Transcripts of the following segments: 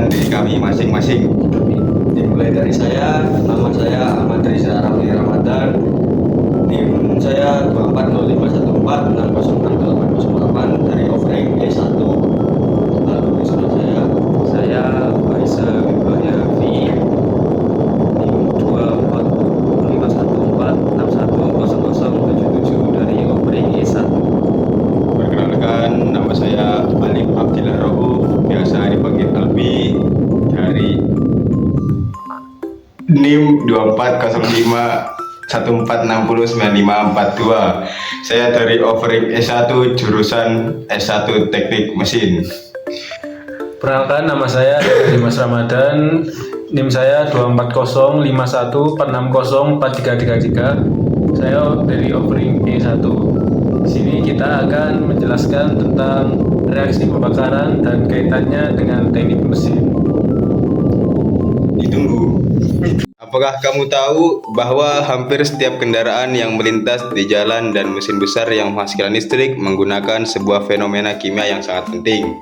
memperkenalkan diri kami masing-masing. Dimulai dari saya, nama saya Ahmad Riza Ramli Ramadan. NIM saya 24051460688 dari offering E1. Lalu wisuda Saya Faisal Wibowo V NIM 2405146100077 dari offering E1. Perkenalkan, nama saya Alif Abdillah Rauf, biasa dipanggil Albi, dari NIM 240514609542. Saya dari offering E1 jurusan S1 Teknik Mesin. Perkenalkan, nama saya Dimas Ramadan, NIM saya 24051504333. Saya dari offering E1. Di sini kita akan menjelaskan tentang reaksi pembakaran dan kaitannya dengan teknik mesin. Ditunggu. Apakah kamu tahu bahwa hampir setiap kendaraan yang melintas di jalan dan mesin besar yang menghasilkan listrik menggunakan sebuah fenomena kimia yang sangat penting?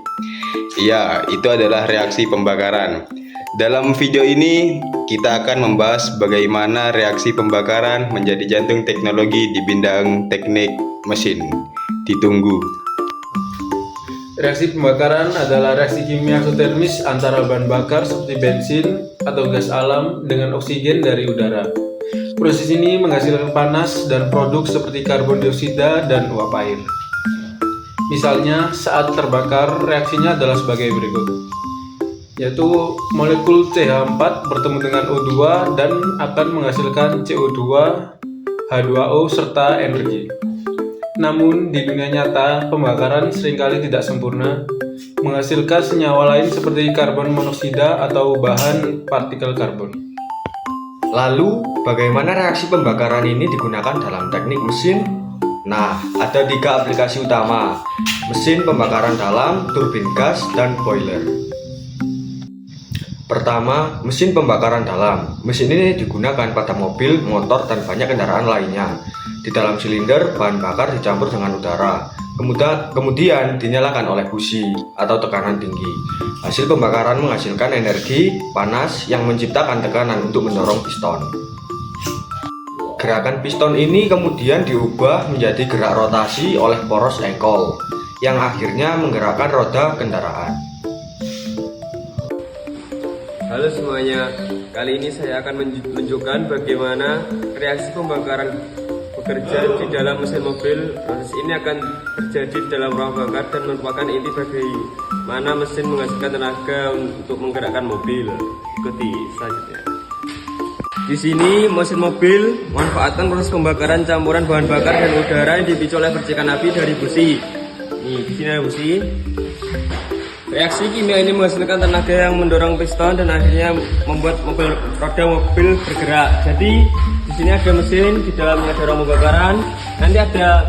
Iya, itu adalah reaksi pembakaran. Dalam video ini, kita akan membahas bagaimana reaksi pembakaran menjadi jantung teknologi di bidang teknik mesin. Ditunggu. Reaksi pembakaran adalah reaksi kimia eksotermis antara bahan bakar seperti bensin atau gas alam dengan oksigen dari udara. Proses ini menghasilkan panas dan produk seperti karbon dioksida dan uap air. Misalnya, saat terbakar, reaksinya adalah sebagai berikut, yaitu molekul CH4 bertemu dengan O2 dan akan menghasilkan CO2, H2O, serta energi. Namun, di dunia nyata, pembakaran seringkali tidak sempurna, menghasilkan senyawa lain seperti karbon monoksida atau bahan partikel karbon. Lalu, bagaimana reaksi pembakaran ini digunakan dalam teknik mesin? Nah, ada 3 aplikasi utama: mesin pembakaran dalam, turbin gas, dan boiler. Pertama, mesin pembakaran dalam. Mesin ini digunakan pada mobil, motor, dan banyak kendaraan lainnya. Di dalam silinder, bahan bakar dicampur dengan udara. Kemudian dinyalakan oleh busi atau tekanan tinggi. Hasil pembakaran menghasilkan energi panas yang menciptakan tekanan untuk mendorong piston. Gerakan piston ini kemudian diubah menjadi gerak rotasi oleh poros engkol, yang akhirnya menggerakkan roda kendaraan. Halo semuanya, kali ini saya akan menunjukkan bagaimana reaksi pembakaran bekerja di dalam mesin mobil. Proses ini akan terjadi di dalam ruang bakar dan merupakan inti bagaimana mesin menghasilkan tenaga untuk menggerakkan mobil. Ikuti selanjutnya. Di sini mesin mobil memanfaatkan proses pembakaran campuran bahan bakar dan udara yang dipicu oleh percikan api dari busi. Nih, di sini ada busi. Reaksi kimia ini menghasilkan tenaga yang mendorong piston dan akhirnya membuat roda mobil bergerak. Jadi di sini ada mesin, di dalamnya ada ruang pembakaran. Nanti ada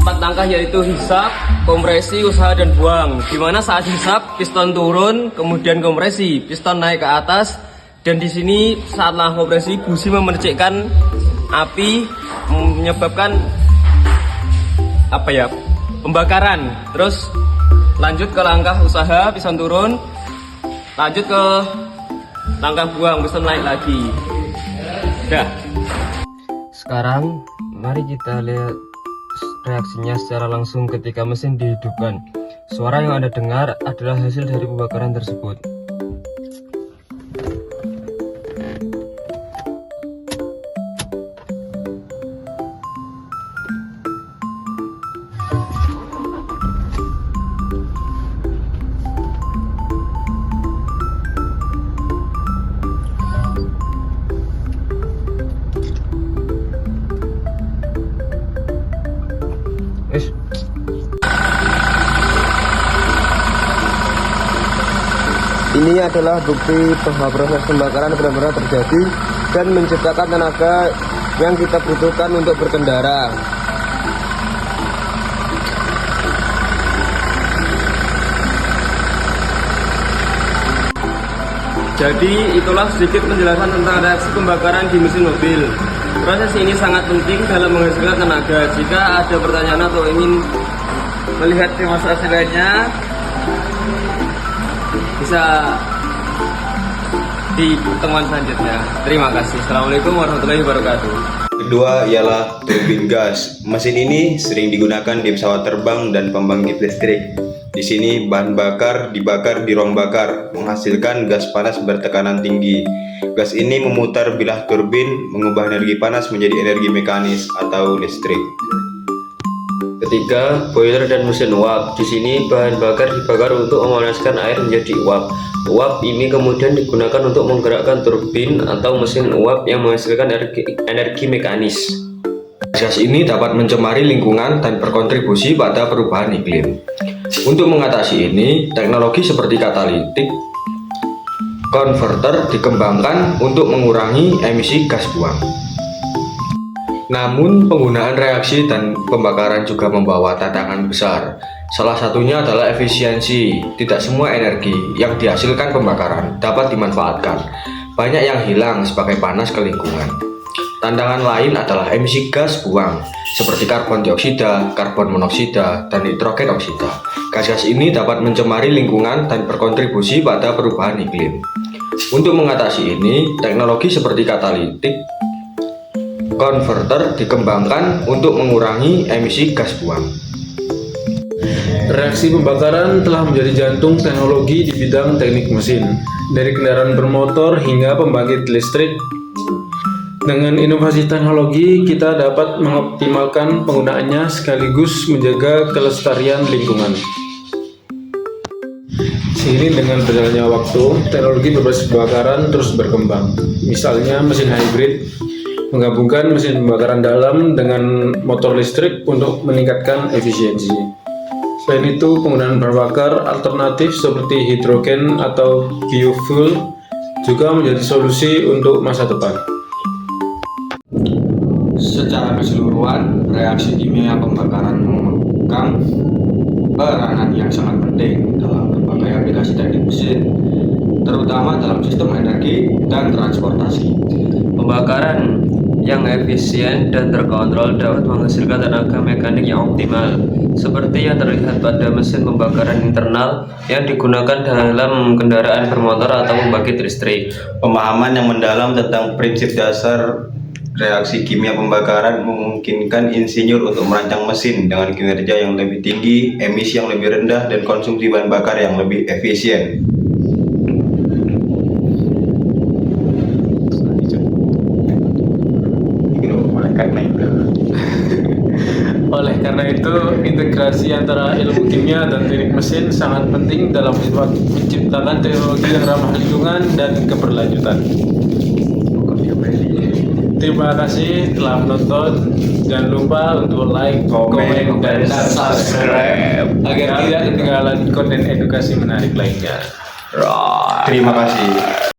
4 langkah, yaitu hisap, kompresi, usaha, dan buang. Dimana saat hisap piston turun, kemudian kompresi, piston naik ke atas, dan di sini saat langkah kompresi busi memercikkan api, menyebabkan pembakaran. Terus lanjut ke langkah usaha, piston turun. Lanjut ke langkah buang, piston naik lagi. Udah. Sekarang mari kita lihat reaksinya secara langsung ketika mesin dihidupkan. Suara yang Anda dengar adalah hasil dari pembakaran tersebut. Ini adalah bukti bahwa proses pembakaran benar-benar terjadi dan menciptakan tenaga yang kita butuhkan untuk berkendara. Jadi itulah sedikit penjelasan tentang reaksi pembakaran di mesin mobil. Proses ini sangat penting dalam menghasilkan tenaga. Jika ada pertanyaan atau ingin melihat demonstrasi lainnya, bisa di pertemuan selanjutnya. Terima kasih. Assalamualaikum warahmatullahi wabarakatuh. Kedua ialah turbin gas. Mesin ini sering digunakan di pesawat terbang dan pembangkit listrik. Di sini bahan bakar dibakar di ruang bakar, menghasilkan gas panas bertekanan tinggi. Gas ini memutar bilah turbin, mengubah energi panas menjadi energi mekanis atau listrik. Ketiga, boiler dan mesin uap. Di sini bahan bakar dibakar untuk memanaskan air menjadi uap. Uap ini kemudian digunakan untuk menggerakkan turbin atau mesin uap yang menghasilkan energi mekanis. Gas ini dapat mencemari lingkungan dan berkontribusi pada perubahan iklim. Untuk mengatasi ini, teknologi seperti katalitik converter dikembangkan untuk mengurangi emisi gas buang. Namun, penggunaan reaksi dan pembakaran juga membawa tantangan besar. Salah satunya adalah efisiensi. Tidak semua energi yang dihasilkan pembakaran dapat dimanfaatkan. Banyak yang hilang sebagai panas ke lingkungan. Tantangan lain adalah emisi gas buang, seperti karbon dioksida, karbon monoksida, dan nitrogen oksida. Gas-gas ini dapat mencemari lingkungan dan berkontribusi pada perubahan iklim. Untuk mengatasi ini, teknologi seperti katalitik converter dikembangkan untuk mengurangi emisi gas buang. Reaksi pembakaran telah menjadi jantung teknologi di bidang teknik mesin, dari kendaraan bermotor hingga pembangkit listrik. Dengan inovasi teknologi, kita dapat mengoptimalkan penggunaannya sekaligus menjaga kelestarian lingkungan. Seiring dengan berjalannya waktu, teknologi berbasis pembakaran terus berkembang. Misalnya mesin hybrid, menggabungkan mesin pembakaran dalam dengan motor listrik untuk meningkatkan efisiensi. Selain itu, penggunaan bahan bakar alternatif seperti hidrogen atau biofuel juga menjadi solusi untuk masa depan. Secara keseluruhan, reaksi kimia pembakaran memegang peranan yang sangat penting dalam berbagai aplikasi teknik mesin, terutama dalam sistem energi dan transportasi. Pembakaran yang efisien dan terkontrol dapat menghasilkan tenaga mekanik yang optimal, seperti yang terlihat pada mesin pembakaran internal yang digunakan dalam kendaraan bermotor atau pembangkit listrik. Pemahaman yang mendalam tentang prinsip dasar reaksi kimia pembakaran memungkinkan insinyur untuk merancang mesin dengan kinerja yang lebih tinggi, emisi yang lebih rendah, dan konsumsi bahan bakar yang lebih efisien. Oleh karena itu, integrasi antara ilmu kimia dan teknik mesin sangat penting dalam menciptakan teknologi yang ramah lingkungan dan keberlanjutan. Terima kasih telah menonton. Jangan lupa untuk like, komen, dan subscribe agar tidak ketinggalan konten edukasi menarik lainnya. Terima kasih.